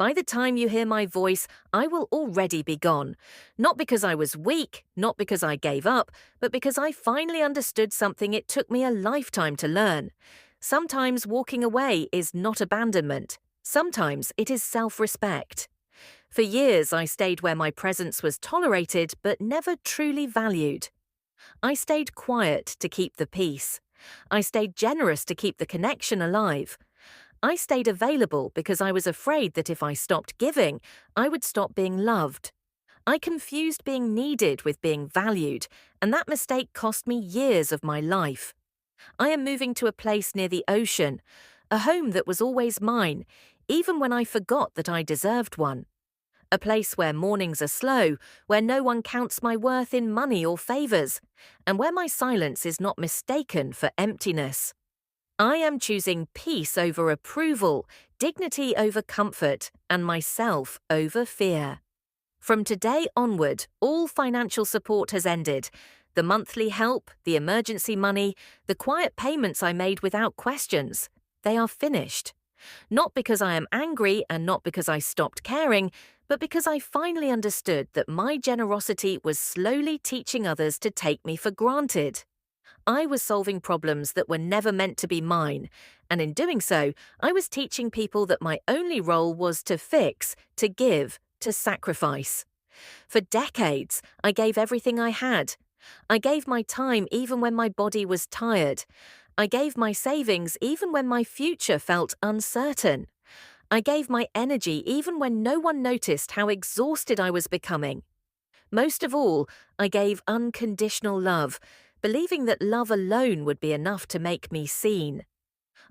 By the time you hear my voice, I will already be gone. Not because I was weak, not because I gave up, but because I finally understood something it took me a lifetime to learn. Sometimes walking away is not abandonment. Sometimes it is self-respect. For years, I stayed where my presence was tolerated but never truly valued. I stayed quiet to keep the peace. I stayed generous to keep the connection alive. I stayed available because I was afraid that if I stopped giving, I would stop being loved. I confused being needed with being valued, and that mistake cost me years of my life. I am moving to a place near the ocean, a home that was always mine, even when I forgot that I deserved one. A place where mornings are slow, where no one counts my worth in money or favors, and where my silence is not mistaken for emptiness. I am choosing peace over approval, dignity over comfort, and myself over fear. From today onward, all financial support has ended. The monthly help, the emergency money, the quiet payments I made without questions, they are finished. Not because I am angry and not because I stopped caring, but because I finally understood that my generosity was slowly teaching others to take me for granted. I was solving problems that were never meant to be mine, and in doing so, I was teaching people that my only role was to fix, to give, to sacrifice. For decades, I gave everything I had. I gave my time even when my body was tired. I gave my savings even when my future felt uncertain. I gave my energy even when no one noticed how exhausted I was becoming. Most of all, I gave unconditional love, believing that love alone would be enough to make me seen.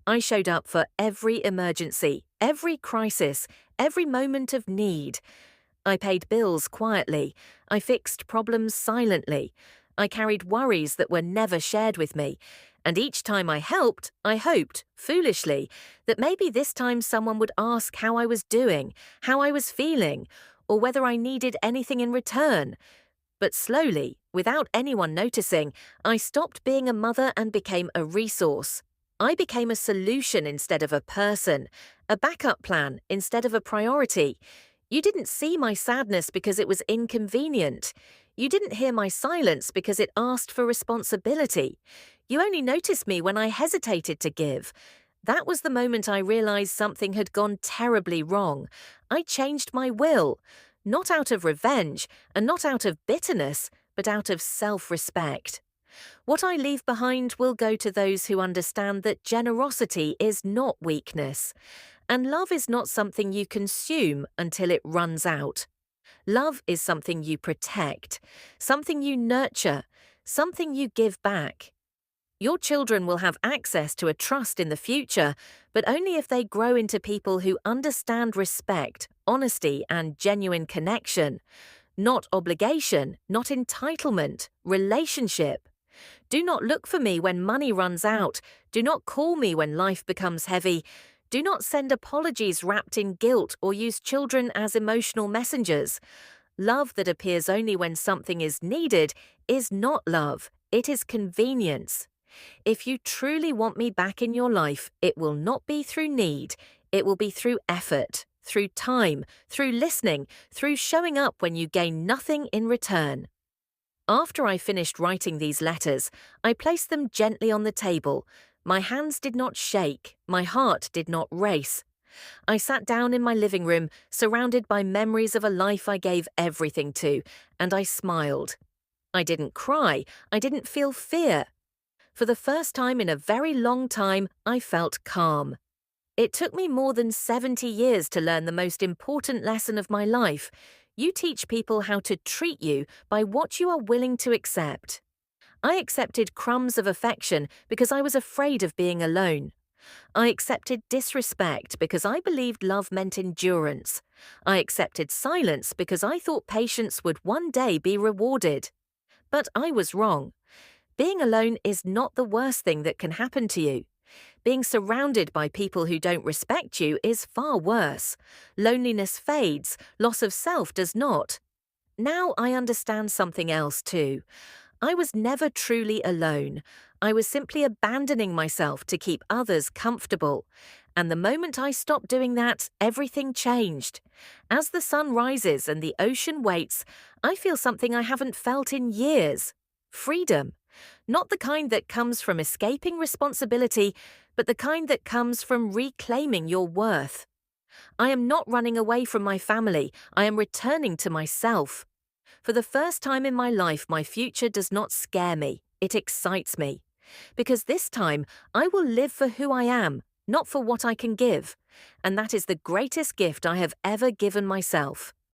I showed up for every emergency, every crisis, every moment of need. I paid bills quietly. I fixed problems silently. I carried worries that were never shared with me. And each time I helped, I hoped, foolishly, that maybe this time someone would ask how I was doing, how I was feeling, or whether I needed anything in return. But slowly, without anyone noticing, I stopped being a mother and became a resource. I became a solution instead of a person, a backup plan instead of a priority. You didn't see my sadness because it was inconvenient. You didn't hear my silence because it asked for responsibility. You only noticed me when I hesitated to give. That was the moment I realized something had gone terribly wrong. I changed my will. Not out of revenge, and not out of bitterness, but out of self-respect. What I leave behind will go to those who understand that generosity is not weakness, and love is not something you consume until it runs out. Love is something you protect, something you nurture, something you give back. Your children will have access to a trust in the future, but only if they grow into people who understand respect, honesty, and genuine connection. Not obligation, not entitlement, relationship. Do not look for me when money runs out. Do not call me when life becomes heavy. Do not send apologies wrapped in guilt or use children as emotional messengers. Love that appears only when something is needed is not love, it is convenience. If you truly want me back in your life, it will not be through need. It will be through effort, through time, through listening, through showing up when you gain nothing in return. After I finished writing these letters, I placed them gently on the table. My hands did not shake, my heart did not race. I sat down in my living room, surrounded by memories of a life I gave everything to, and I smiled. I didn't cry, I didn't feel fear. For the first time in a very long time, I felt calm. It took me more than 70 years to learn the most important lesson of my life. You teach people how to treat you by what you are willing to accept. I accepted crumbs of affection because I was afraid of being alone. I accepted disrespect because I believed love meant endurance. I accepted silence because I thought patience would one day be rewarded. But I was wrong. Being alone is not the worst thing that can happen to you. Being surrounded by people who don't respect you is far worse. Loneliness fades, loss of self does not. Now I understand something else too. I was never truly alone. I was simply abandoning myself to keep others comfortable. And the moment I stopped doing that, everything changed. As the sun rises and the ocean waits, I feel something I haven't felt in years. Freedom. Not the kind that comes from escaping responsibility, but the kind that comes from reclaiming your worth. I am not running away from my family, I am returning to myself. For the first time in my life, my future does not scare me, it excites me. Because this time, I will live for who I am, not for what I can give. And that is the greatest gift I have ever given myself.